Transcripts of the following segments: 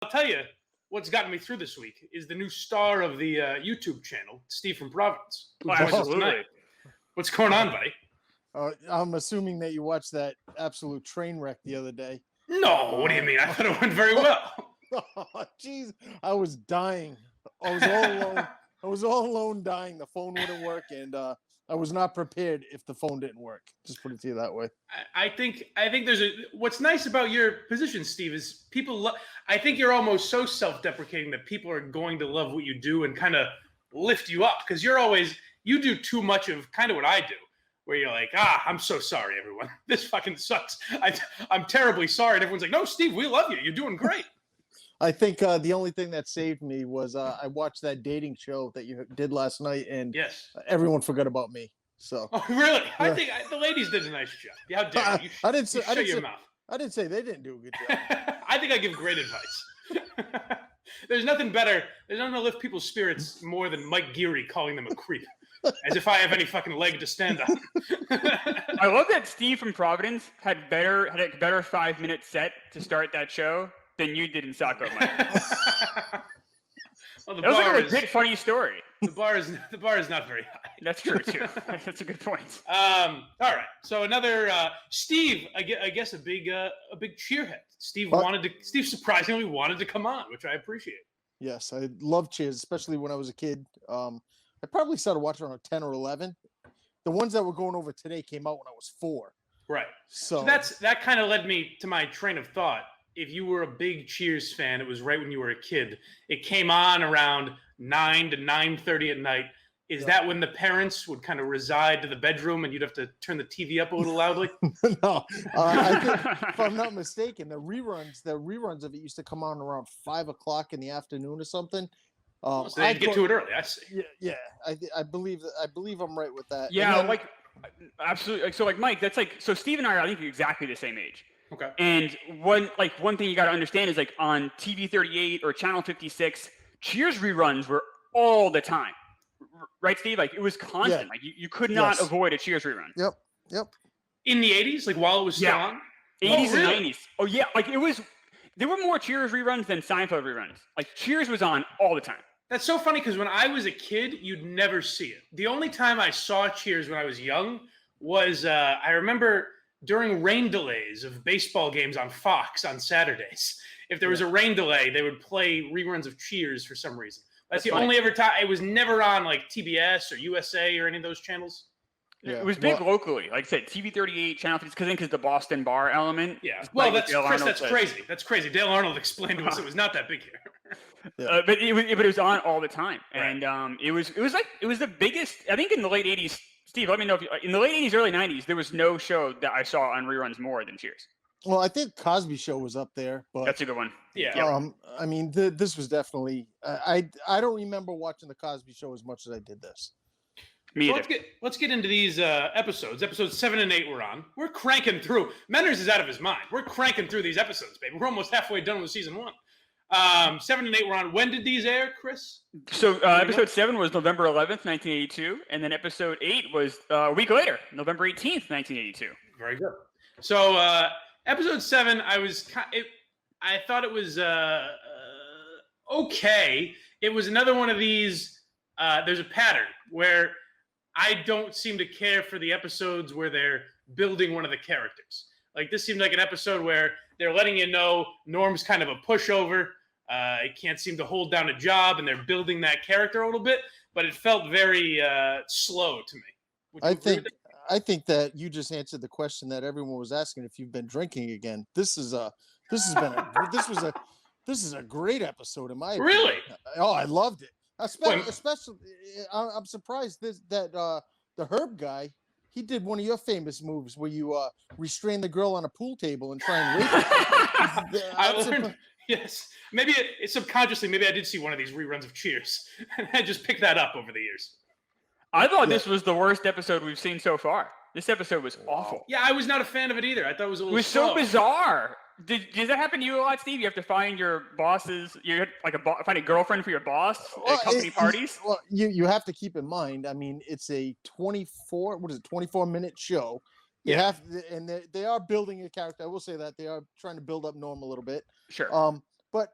I'll tell you what's gotten me through this week is the new star of the YouTube channel, Steve from Providence. Oh, absolutely. What's going on, buddy? I'm assuming that you watched that absolute train wreck the other day. No, what do you mean? I thought it went very well. Oh, jeez, I was dying. I was all alone. I was all alone dying. The phone wouldn't work, and I was not prepared if the phone didn't work. Just put it to you that way. I think there's what's nice about your position, Steve, is people I think you're almost so self-deprecating that people are going to love what you do and kind of lift you up because you do too much of kind of what I do, where you're like, I'm so sorry, everyone. This fucking sucks. I'm terribly sorry. And everyone's like, no, Steve, we love you. You're doing great. I think the only thing that saved me was I watched that dating show that you did last night, and everyone forgot about me. So, really? Yeah. I think the ladies did a nice job. How dare you? I didn't say. Shut your mouth. I didn't say they didn't do a good job. I think I give great advice. There's nothing better. There's nothing to lift people's spirits more than Mike Geary calling them a creep. As if I have any fucking leg to stand on. I love that Steve from Providence had a better 5-minute set to start that show than you did in Saco, Mike. Well, that was like a legit funny story. The bar is not very high. That's true too. That's a good point. All right. So another Steve, I guess a big cheerhead. Steve surprisingly wanted to come on, which I appreciate. Yes, I love Cheers, especially when I was a kid. I probably started watching around 10 or 11. The ones that were going over today came out when I was 4. Right. So that kind of led me to my train of thought. If you were a big Cheers fan, it was right when you were a kid. It came on around 9 to 9:30 at night. Is that when the parents would kind of reside to the bedroom and you'd have to turn the TV up a little loudly? No. I think, if I'm not mistaken, the reruns of it used to come on around 5 o'clock in the afternoon or something. So they'd get to it early. I see. Yeah. I believe I'm right with that. Yeah, absolutely. So Mike, that's so Steve and I think exactly the same age. Okay. And one thing you got to understand is on TV 38 or Channel 56, Cheers reruns were all the time. Right, Steve? It was constant. Yeah. You could not avoid a Cheers rerun. Yep. In the 80s, while it was still on? 80s and 90s. Oh, yeah. There were more Cheers reruns than Seinfeld reruns. Cheers was on all the time. That's so funny because when I was a kid, you'd never see it. The only time I saw Cheers when I was young was I remember during rain delays of baseball games on Fox on Saturdays. If there was a rain delay, they would play reruns of Cheers for some reason. That's the only ever time. It was never on TBS or USA or any of those channels. Yeah. It was big locally. Like I said, TV 38, Channel 50, because the Boston bar element. Yeah. Well, that's crazy. That's crazy. Dale Arnold explained to us it was not that big here. But it was on all the time, and it was the biggest. I think in the late 80s. Steve, let me know if in the late 80s, early 90s, there was no show that I saw on reruns more than Cheers. Well, I think Cosby Show was up there, but that's a good one. Yeah. I mean, this was definitely. I don't remember watching the Cosby Show as much as I did this. Me either. Let's get into these episodes. Episodes 7 and 8 we're on. We're cranking through. Menners is out of his mind. We're cranking through these episodes, baby. We're almost halfway done with season 1. 7 and 8 we're on. When did these air, Chris? So episode 7 was November 11th, 1982, and then episode 8 was a week later, November 18th, 1982. Very good. So episode 7, I thought it was okay. It was another one of these. There's a pattern where I don't seem to care for the episodes where they're building one of the characters. This seemed like an episode where they're letting you know Norm's kind of a pushover. He can't seem to hold down a job, and they're building that character a little bit. But it felt very slow to me. I think that you just answered the question that everyone was asking if you've been drinking again. This is a great episode in my opinion. Really? Oh, I loved it. Especially I'm surprised that the Herb guy, he did one of your famous moves where you restrain the girl on a pool table and try and rape her. Yes. Maybe subconsciously, maybe I did see one of these reruns of Cheers. I just picked that up over the years. I thought this was the worst episode we've seen so far. This episode was awful. Yeah, I was not a fan of it either. I thought it was a little slow. So bizarre. Did that happen to you a lot, Steve? You have to find your bosses. You have find a girlfriend for your boss at company parties. Well, you have to keep in mind. I mean, it's a 24-minute show. And they are building a character. I will say that they are trying to build up Norm a little bit. Sure. But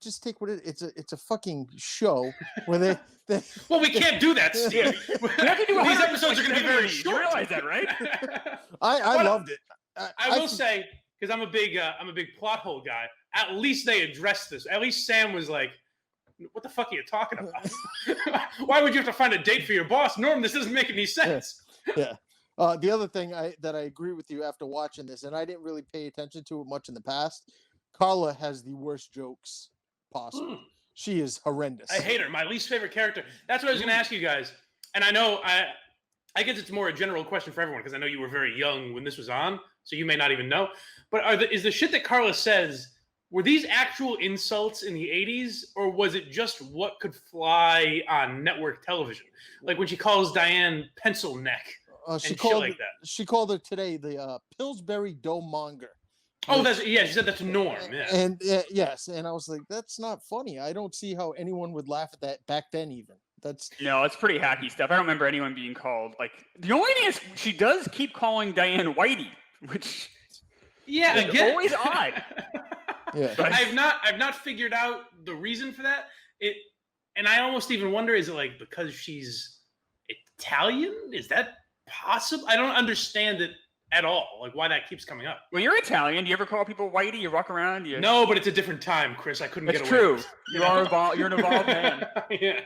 just take what it's a fucking show where they Well, we can't do that, Steve. We have to do These episodes are going to be very short. You realize that, right? I loved it. I will say, because I'm a big plot hole guy. At least they addressed this. At least Sam was like, "What the fuck are you talking about? Why would you have to find a date for your boss, Norm? This doesn't make any sense." Yeah. The other thing that I agree with you after watching this, and I didn't really pay attention to it much in the past. Carla has the worst jokes possible. She is horrendous. I hate her. My least favorite character. That's what I was going to ask you guys. And I know I guess it's more a general question for everyone because I know you were very young when this was on, so you may not even know. But is the shit that Carla says, were these actual insults in the 80s, or was it just what could fly on network television? Like when she calls Diane pencil neck and shit like that. She called her today the Pillsbury dough monger. Oh, she said that's Norm. Yeah. And yes, and I was like, that's not funny. I don't see how anyone would laugh at that back then. Even no, it's pretty hacky stuff. I don't remember anyone being called like. The only thing is, she does keep calling Diane Whitey, which is always odd. Yeah, I've not figured out the reason for that. And I almost even wonder, is it like because she's Italian? Is that possible? I don't understand it at all, like why that keeps coming up. When you're Italian, do you ever call people Whitey? You walk around? No, but it's a different time, Chris. I couldn't get away. That's true. You're an evolved man. Yeah.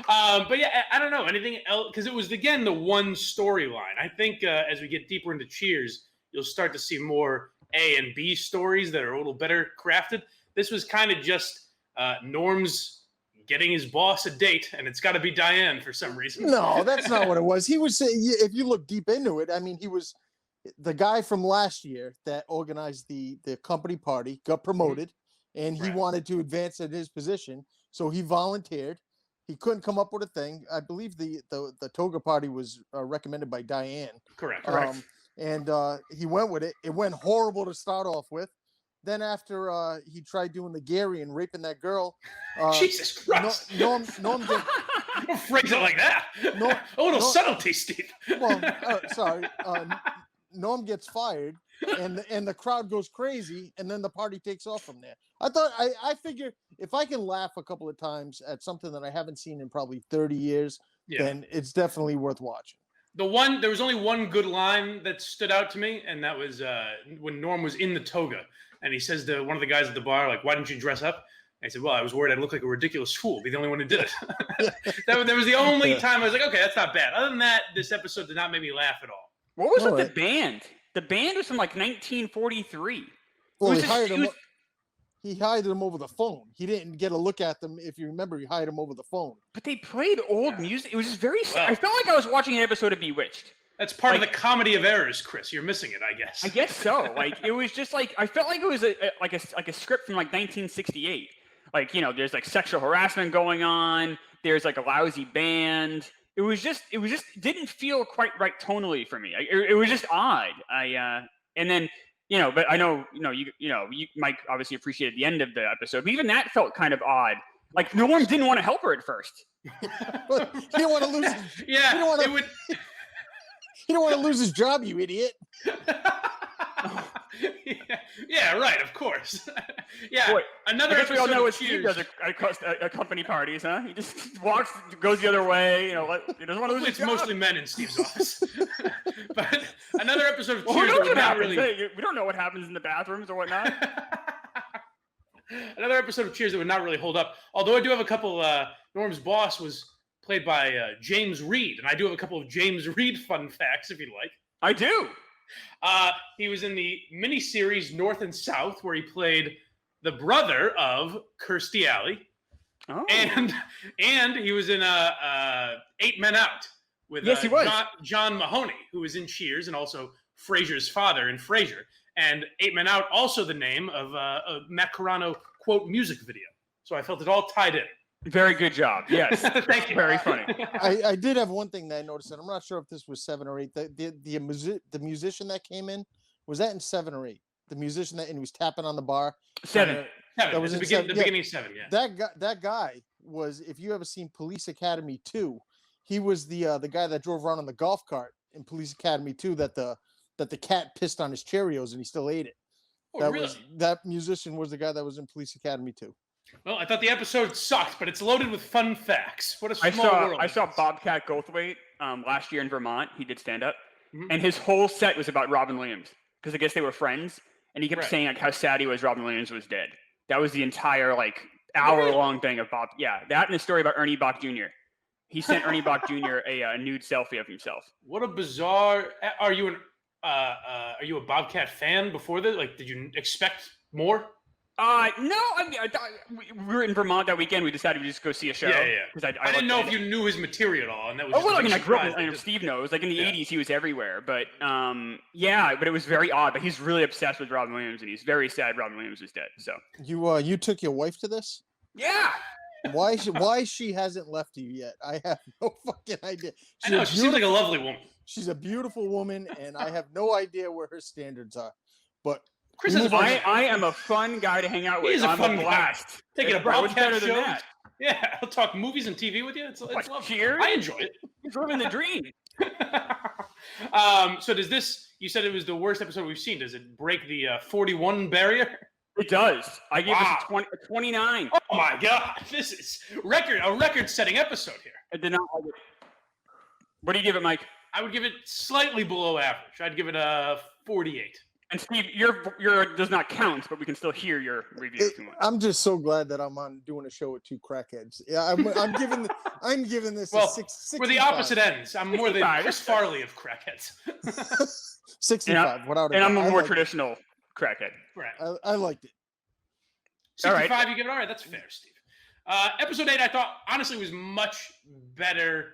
But yeah, I don't know anything else because it was again the one storyline. I think as we get deeper into Cheers, you'll start to see more A and B stories that are a little better crafted. This was kind of just Norm's getting his boss a date, and it's got to be Diane for some reason. No, that's not what it was. He was saying, if you look deep into it, I mean, he was the guy from last year that organized the company party, got promoted, and he wanted to advance in his position, so he volunteered. He couldn't come up with a thing. I believe the toga party was recommended by Diane. Correct. And he went with it. It went horrible to start off with. Then after he tried doing the Gary and raping that girl, Jesus Christ! Norm don't phrase it like that. A little subtlety, Steve. Well, sorry. Norm gets fired, and the crowd goes crazy, and then the party takes off from there. I figure if I can laugh a couple of times at something that I haven't seen in probably 30 years, then it's definitely worth watching. There was only one good line that stood out to me, and that was when Norm was in the toga, and he says to one of the guys at the bar, like, "Why didn't you dress up?" And he said, "Well, I was worried I'd look like a ridiculous fool. Be the only one who did it." That was the only time I was like, "Okay, that's not bad." Other than that, this episode did not make me laugh at all. What was with the band? The band was from like 1943. Well, he hired them over the phone. He didn't get a look at them. If you remember, he hired them over the phone. But they played old music. It was just very. I felt like I was watching an episode of Bewitched. That's part of the comedy of errors, Chris. You're missing it, I guess. I guess so. Like it was just like I felt like it was like a script from like 1968. Like there's like sexual harassment going on. There's like a lousy band. It was just didn't feel quite right tonally for me. It was just odd. And then but I know you Mike obviously appreciated the end of the episode, but even that felt kind of odd. Like Norm didn't want to help her at first. He didn't want to lose. Yeah, he don't want to lose his job, you idiot. Yeah, right. Of course. Yeah. Boy, another. I guess we all know what Steve does at company parties, huh? He just walks, goes the other way. He doesn't want to lose his job. It's mostly men in Steve's office. But another episode of Cheers. Who knows what happens? Hey, we don't know what happens in the bathrooms or whatnot. Another episode of Cheers that would not really hold up. Although I do have a couple. Norm's boss was played by James Reed, and I do have a couple of James Reed fun facts if you'd like. I do. He was in the miniseries North and South, where he played the brother of Kirstie Alley, and he was in 8 Men Out with he was. John Mahoney, who was in Cheers and also Frasier's father in Frasier. And 8 Men Out, also the name of a Matt Carano quote music video. So I felt it all tied in. Very good job. Yes. Thank you. Very funny. I did have one thing that I noticed, and I'm not sure if this was 7 or 8. The musician that came in, was that in 7 or 8? The musician and he was tapping on the bar. 7. That was the beginning of 7. Yeah. That guy was. If you ever seen Police Academy 2, he was the guy that drove around on the golf cart in Police Academy 2 that the cat pissed on his Cheerios and he still ate it. Oh, really? That musician was the guy that was in Police Academy too. Well, I thought the episode sucked, but it's loaded with fun facts. What a small world. I saw Bobcat Goldthwait last year in Vermont. He did stand up, Mhm. and his whole set was about Robin Williams because I guess they were friends, and he kept Right. saying like how sad he was Robin Williams was dead. That was the entire like hour-long thing of Bob. Yeah, that and a story about Ernie Bach Jr. He sent Ernie Bach Jr. a nude selfie of himself. What a bizarre. Are you a Bobcat fan before this? Like, did you expect more? No, I mean, I thought we were in Vermont that weekend. We decided we'd just go see a show. Yeah. Because I didn't know if you knew his material at all, and that was. Oh, just well, a I mean, big I grew up. surprise. Steve knows. Like in the '80s, he was everywhere. But but it was very odd. But he's really obsessed with Robin Williams, and he's very sad Robin Williams is dead. So You took your wife to this? yeah. Why she hasn't left you yet? I have no fucking idea. I know she seems like a lovely woman. She's a beautiful woman, and I have no idea where her standards are. But Chris is I am a fun guy to hang out with. He's a I'm fun a blast. Taking a Bro, what's Bobcat better than show. that? Yeah, I'll talk movies and TV with you. It's What, lovely. Cheers? I enjoy it. He's living the dream. So does this? You said it was the worst episode we've seen. Does it break the 41 barrier? It does. I gave Wow. it a 29. Oh my god, this is a record-setting episode here. I did not like it. What do you give it, Mike? I would give it slightly below average. I'd give it a 48. And Steve, your does not count, but we can still hear your review. I'm just so glad that I'm on doing a show with two crackheads. Yeah, I'm giving this Well, a 65. we're the opposite ends. I'm more the 65. Chris Farley of crackheads. 65 without a And I'm doubt. a I more liked traditional crackhead. Right. I liked it. 65, All right. you give it all right. That's fair, Steve. Episode 8, I thought honestly was much better.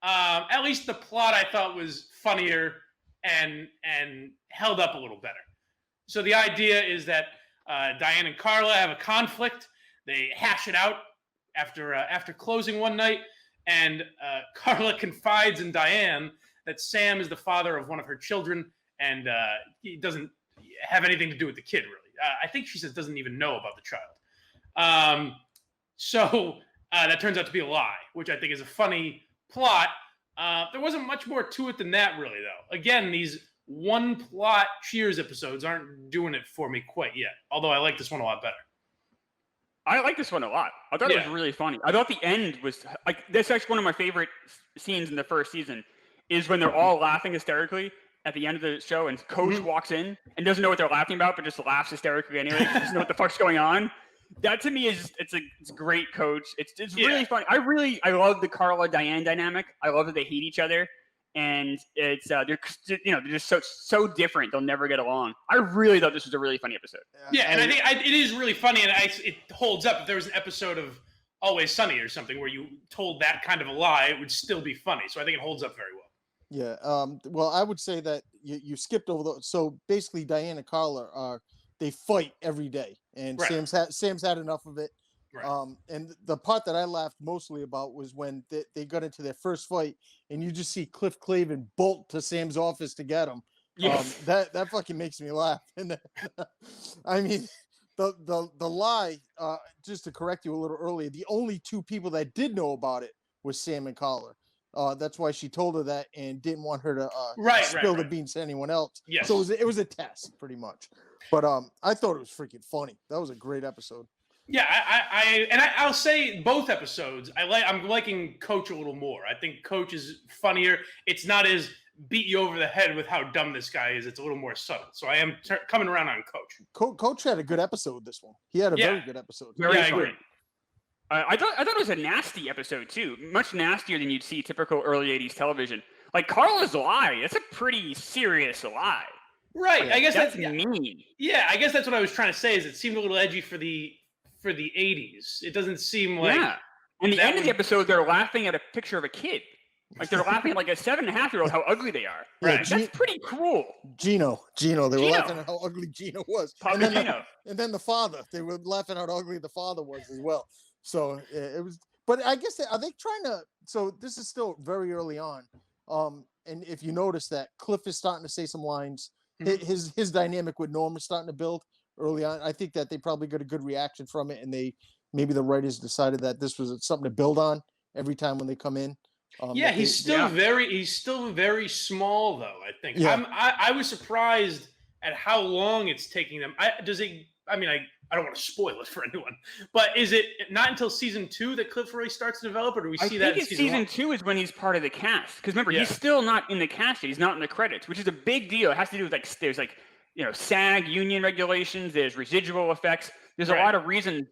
At least the plot I thought was funnier and held up a little better. So the idea is that Diane and Carla have a conflict. They hash it out after closing one night, and Carla confides in Diane that Sam is the father of one of her children, and he doesn't have anything to do with the kid, really. I think she says doesn't even know about the child. So that turns out to be a lie, which I think is a funny plot. There wasn't much more to it than that, really, though. Again, these one-plot Cheers episodes aren't doing it for me quite yet, although I like this one a lot better. I like this one a lot. I thought it was really funny. I thought the end was like that's actually one of my favorite scenes in the first season is when they're all laughing hysterically at the end of the show and Coach walks in and doesn't know what they're laughing about but just laughs hysterically anyway. Doesn't know what the fuck's going on. That to me is it's a great Coach. It's really funny. I love the Carla Diane dynamic. I love that they hate each other. And it's they're just so different. They'll never get along. I really thought this was a really funny episode. Yeah, and I think it is really funny, and it holds up. If there was an episode of Always Sunny or something where you told that kind of a lie, it would still be funny. So I think it holds up very well. Yeah. Well, I would say that you skipped over so basically Diane and Carla they fight every day, and Right. Sam's had enough of it. Right. And the part that I laughed mostly about was when they got into their first fight, and you just see Cliff Clavin bolt to Sam's office to get him. Yes. That fucking makes me laugh. And I mean, the lie. Just to correct you a little earlier, the only two people that did know about it was Sam and Carla. That's why she told her that and didn't want her to spill the beans to anyone else. Yes. So it was a test, pretty much. But I thought it was freaking funny. That was a great episode. Yeah, I'll say both episodes. I'm liking Coach a little more. I think Coach is funnier. It's not as beat you over the head with how dumb this guy is. It's a little more subtle. So I am coming around on Coach. Coach had a good episode. This one, he had a very good episode. Very I funny. agree. I thought it was a nasty episode too. Much nastier than you'd see typical early '80s television. Like Carla's lie. It's a pretty serious lie. Right. I guess that's mean. Yeah, I guess that's what I was trying to say. Is it seemed a little edgy for the 80s. It doesn't seem like And the end of the episode, they're laughing at a picture of a kid. Like they're laughing at like a 7.5-year-old how ugly they are. Yeah, Right. That's pretty cruel. Gino. They were laughing at how ugly Gino was. Papa Gino. And then the father. They were laughing at how ugly the father was as well. So it was. But I guess are they trying to? So this is still very early on. And if you notice that Cliff is starting to say some lines, his dynamic with Norm is starting to build early on. I think that they probably got a good reaction from it, and maybe the writers decided that this was something to build on every time when they come in. He's still very small though. I think. Yeah. I was surprised at how long it's taking them. I don't want to spoil it for anyone, but is it not until season 2 that Cliff really starts to develop, or do we see that in it's season 1? 2 is when he's part of the cast. Because remember, Yeah. he's still not in the cast yet. He's not in the credits, which is a big deal. It has to do with there's SAG union regulations. There's residual effects. There's a lot of reasons,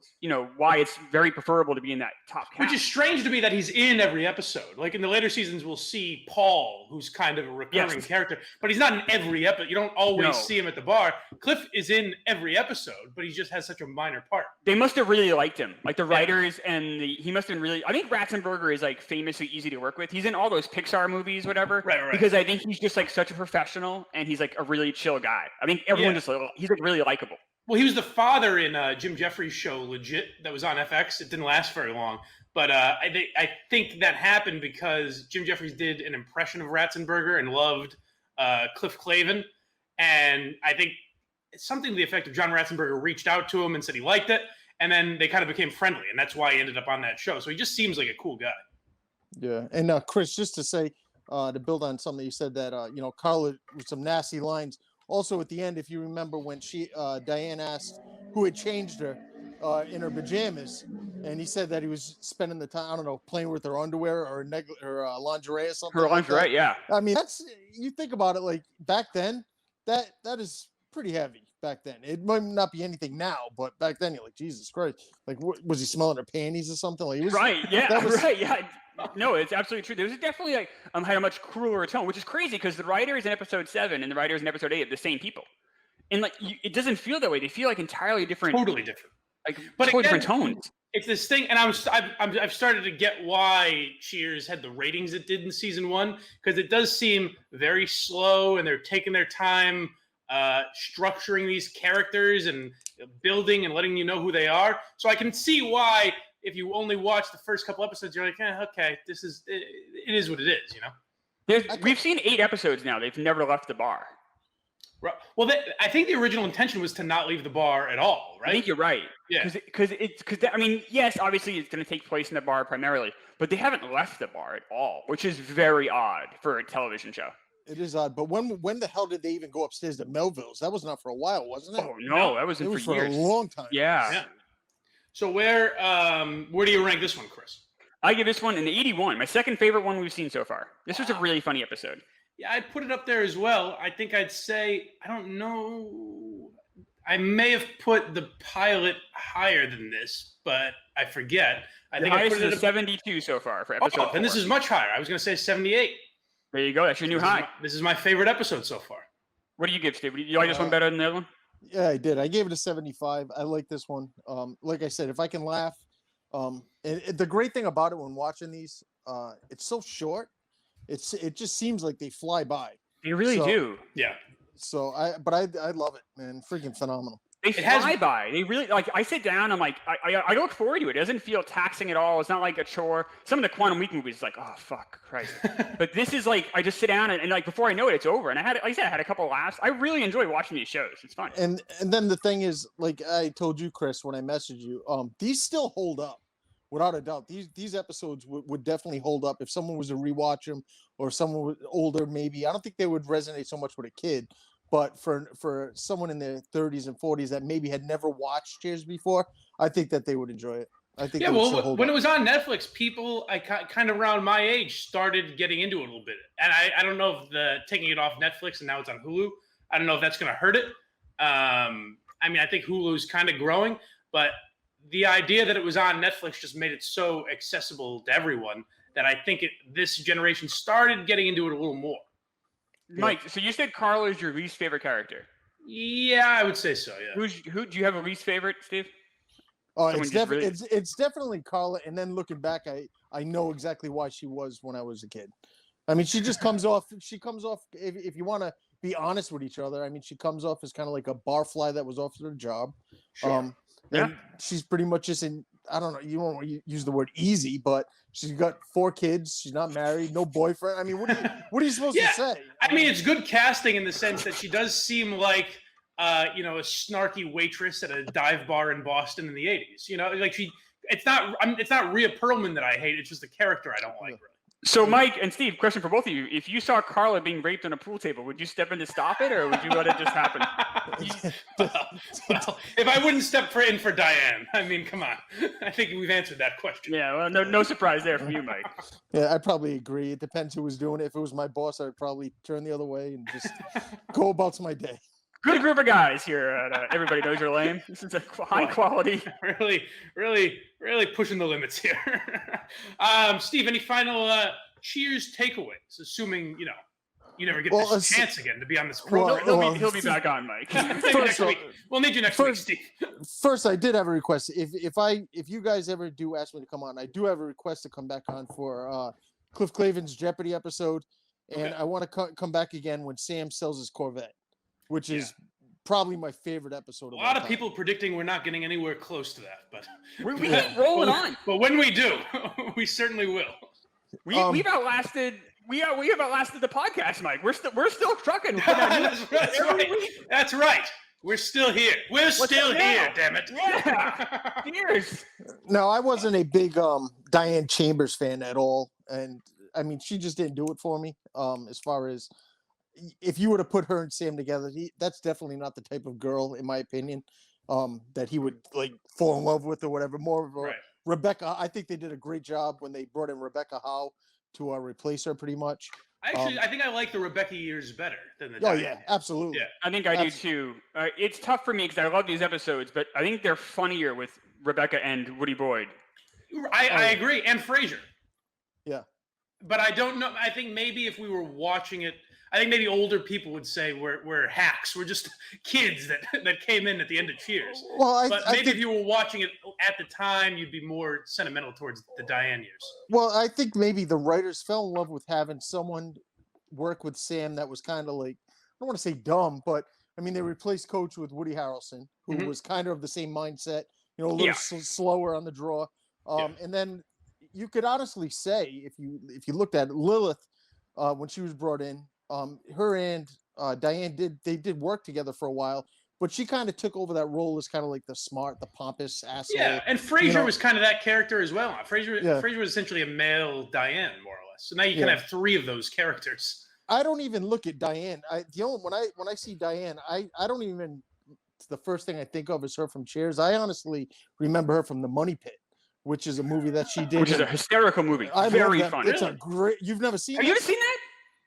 why it's very preferable to be in that top cast. Which is strange to me that he's in every episode. Like in the later seasons, we'll see Paul, who's kind of a recurring character, but he's not in every episode. You don't always see him at the bar. Cliff is in every episode, but he just has such a minor part. They must have really liked him, like the writers, and he must have been really. I think Ratzenberger is like famously easy to work with. He's in all those Pixar movies, whatever. Right. Because I think he's just like such a professional, and he's like a really chill guy. I think everyone he's like really likable. Well, he was the father in Jim Jeffries' show, Legit, that was on FX. It didn't last very long. But I think that happened because Jim Jeffries did an impression of Ratzenberger and loved Cliff Clavin. And I think something to the effect of John Ratzenberger reached out to him and said he liked it. And then they kind of became friendly. And that's why he ended up on that show. So he just seems like a cool guy. Yeah. And Chris, just to say, to build on something you said that, Carla with some nasty lines. Also, at the end, if you remember when Diane asked who had changed her in her pajamas, and he said that he was spending the time, I don't know, playing with her underwear or lingerie or something. Her lingerie, yeah. I mean, you think about it, like back then, that is pretty heavy back then. It might not be anything now, but back then you're like, Jesus Christ, like was he smelling her panties or something? Like, right, yeah. No, it's absolutely true. There was definitely had a much crueler tone, which is crazy because the writers in episode 7 and the writers in episode 8 are the same people, and it doesn't feel that way. They feel like entirely different, totally different, totally different tones. It's this thing, and I've started to get why Cheers had the ratings it did in season 1, because it does seem very slow, and they're taking their time structuring these characters and building and letting you know who they are. So I can see why. If you only watch the first couple episodes, you're like, okay, it is what it is, We've seen 8 episodes now. They've never left the bar. Right. Well, I think the original intention was to not leave the bar at all, right? I think you're right. Yeah. Because yes, obviously it's going to take place in the bar primarily, but they haven't left the bar at all, which is very odd for a television show. It is odd, but when the hell did they even go upstairs to Melville's? That was not for a while, wasn't it? Oh no, that wasn't for years. For a long time. Yeah. So where do you rank this one, Chris? I give this one an 81. My second favorite one we've seen so far. This was a really funny episode. Yeah, I'd put it up there as well. I think I'd say, I don't know. I may have put the pilot higher than this, but I forget. I think I put it at 72 so far for episode 4. And this is much higher. I was going to say 78. There you go. That's your new high. This is my favorite episode so far. What do you give, Steve? You like this one better than the other one? Yeah, I did. I gave it a 75. I like this one. Like I said, if I can laugh, and the great thing about it when watching these, it's so short. It just seems like they fly by. They really do. Yeah. So I love it, man. Freaking phenomenal. They fly by. They really I sit down. I'm like, I look forward to it. It doesn't feel taxing at all. It's not like a chore. Some of the Quantum Week movies is like, oh fuck, Christ. But this is like, I just sit down and like before I know it, it's over. And I had a couple of laughs. I really enjoy watching these shows. It's fun. And then the thing is, like I told you, Chris, when I messaged you, these still hold up. Without a doubt, these episodes would definitely hold up if someone was to rewatch them, or someone was older. Maybe I don't think they would resonate so much with a kid. But for someone in their 30s and 40s that maybe had never watched Cheers before, I think that they would enjoy it. I think. Yeah, well, when it was on Netflix, people kind of around my age started getting into it a little bit, and I don't know if taking it off Netflix and now it's on Hulu, I don't know if that's going to hurt it. I think Hulu's kind of growing, but the idea that it was on Netflix just made it so accessible to everyone that I think this generation started getting into it a little more. Mike, so you said Carla is your least favorite character. Yeah, I would say so. Yeah. Who do you have a least favorite, Steve? Oh, it's definitely Carla. And then looking back, I know exactly why she was when I was a kid. I mean, she just comes off. She comes off. If you want to be honest with each other, I mean, she comes off as kind of like a barfly that was offered a job. Sure. And she's pretty much just in. I don't know. You don't want to use the word easy, but she's got 4 kids. She's not married, no boyfriend. I mean, what are you supposed to say? I mean, it's good casting in the sense that she does seem like, a snarky waitress at a dive bar in Boston in the 80s. Like it's not Rhea Perlman that I hate. It's just the character I don't like. Really. So, Mike and Steve, question for both of you: if you saw Carla being raped on a pool table, would you step in to stop it, or would you let it just happen? well, if I wouldn't step in for Diane, I mean, come on. I think we've answered that question. Yeah, well, no surprise there for you, Mike. Yeah, I'd probably agree. It depends who was doing it. If it was my boss, I'd probably turn the other way and just go about my day. Good group of guys here at Everybody Knows You're Lame. This is a high quality. Really pushing the limits here. Steve, any final Cheers takeaways? Assuming you never get this chance again to be on this program. He'll be back on, Mike. We'll need you next week, Steve. First, I did have a request. If you guys ever do ask me to come on, I do have a request to come back on for Cliff Clavin's Jeopardy episode, and I want to come back again when Sam sells his Corvette, which is probably my favorite episode. A lot of people predicting we're not getting anywhere close to that, but we keep rolling on. But when we do, we certainly will. We've outlasted. We have outlasted the podcast, Mike. We're still trucking. That's right. We're still here. We're still here. Damn it. Yeah. Cheers. No, I wasn't a big Diane Chambers fan at all, and I mean, she just didn't do it for me. As far as if you were to put her and Sam together, that's definitely not the type of girl, in my opinion, that he would like fall in love with or whatever. More of a Rebecca. I think they did a great job when they brought in Rebecca Howe to replace her, pretty much. I think I like the Rebecca years better than the Diane. Oh, yeah, absolutely. Yeah. I think I do too. It's tough for me because I love these episodes, but I think they're funnier with Rebecca and Woody Boyd. I agree. And Frasier. Yeah. But I don't know. I think maybe if we were watching it, I think maybe older people would say we're hacks. We're just kids that came in at the end of Cheers. Well, but maybe if you were watching it at the time, you'd be more sentimental towards the Diane years. Well, I think maybe the writers fell in love with having someone work with Sam that was kind of like, I don't want to say dumb, but I mean, they replaced Coach with Woody Harrelson, who was kind of the same mindset, a little slower on the draw. And then you could honestly say, if you looked at it, Lilith, when she was brought in, her and Diane did work together for a while, but she kind of took over that role as kind of like the smart, the pompous asshole. Yeah, and Frasier was kind of that character as well. Frasier was essentially a male Diane, more or less. So now you can have three of those characters. I don't even look at Diane. When I see Diane, I don't even. The first thing I think of is her from Cheers. I honestly remember her from The Money Pit, which is a movie that she did. Which is a hysterical movie. Very funny. It's a great. You've never seen? Have you ever seen that?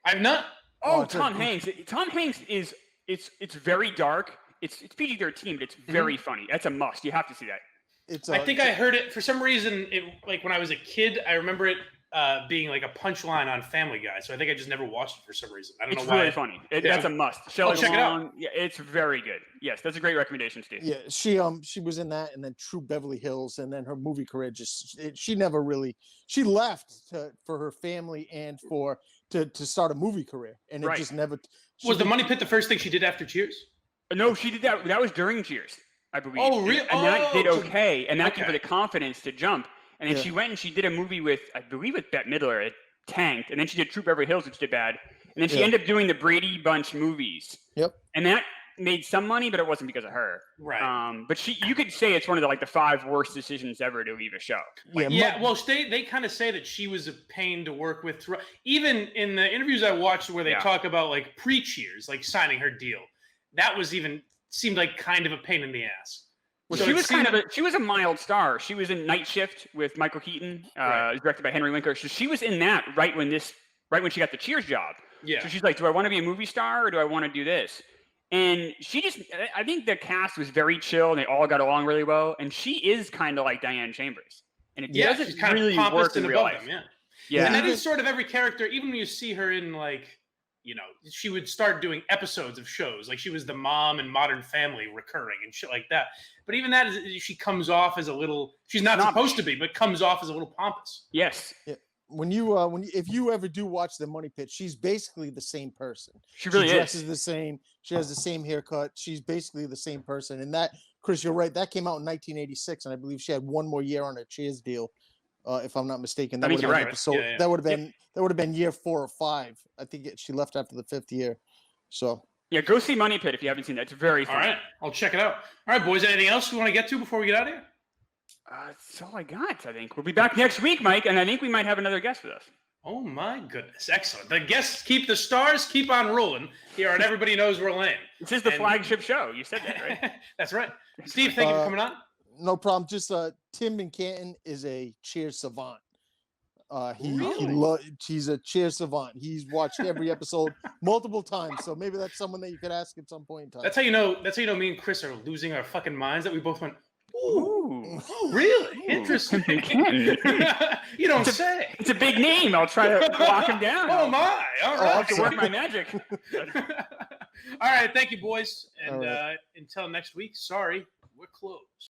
I've not. Oh, Tom Hanks. Tom Hanks is it's very dark. It's PG-13, but it's very funny. That's a must. You have to see that. I think I heard it for some reason. Like when I was a kid, I remember it being like a punchline on Family Guy. So I think I just never watched it for some reason. I don't know why. It's really funny. That's a must. Shelley check it out. Yeah, it's very good. Yes, that's a great recommendation, Steve. Yeah, she was in that, and then True Beverly Hills, and then her movie career she never really left for her family and to start a movie career, and it just never. Was The Money Pit the first thing she did after Cheers? No, she did that. That was during Cheers, I believe. Oh, really? And that did okay, and that gave her the confidence to jump. And then she went and she did a movie with, I believe, with Bette Midler. It tanked, and then she did True Beverly Hills, which did bad. And then she ended up doing the Brady Bunch movies. Yep. And that made some money, but it wasn't because of her. Right. But you could say it's one of the 5 worst decisions ever to leave a show. Well, they kind of say that she was a pain to work with. Even in the interviews I watched where they talk about like pre-Cheers, like signing her deal, that was seemed like kind of a pain in the ass. Well, so she was a mild star. She was in Night Shift with Michael Keaton, directed by Henry Winkler. So she was in that right when she got the Cheers job. Yeah. So she's like, do I want to be a movie star or do I want to do this? And I think the cast was very chill and they all got along really well. And she is kind of like Diane Chambers. And it doesn't she's kind really of work in real life. Yeah. And that is sort of every character, even when you see her in she would start doing episodes of shows. Like she was the mom in Modern Family recurring and shit like that. But even that she comes off as a little, she's not supposed to be, but comes off as a little pompous. Yes. Yeah. If you ever do watch The Money Pit, she's basically the same person. She really dresses the same. She has the same haircut. She's basically the same person. And that, Chris, you're right. That came out in 1986, and I believe she had one more year on her Cheers deal, if I'm not mistaken. That you're right. That would have been year 4 or 5. I think she left after the 5th year. So yeah, go see Money Pit if you haven't seen that. It's very fun. All right, I'll check it out. All right, boys. Anything else we want to get to before we get out of here? That's all I got. I think we'll be back next week, Mike, and I think we might have another guest with us. Oh my goodness. Excellent. The stars keep on rolling here on Everybody Knows We're Lame. This is the flagship show. You said that, right? That's right. Steve, thank you for coming on. No problem. Just Tim in Canton is a cheer savant. He's a cheer savant. He's watched every episode multiple times. So maybe that's someone that you could ask at some point in time. That's how you know me and Chris are losing our fucking minds, that we both went, ooh, really? Ooh. Interesting. You don't say. It's a big name. I'll try to lock him down. Oh my. All right. I'll have to work my magic. All right. Thank you, boys. And until next week, sorry, we're closed.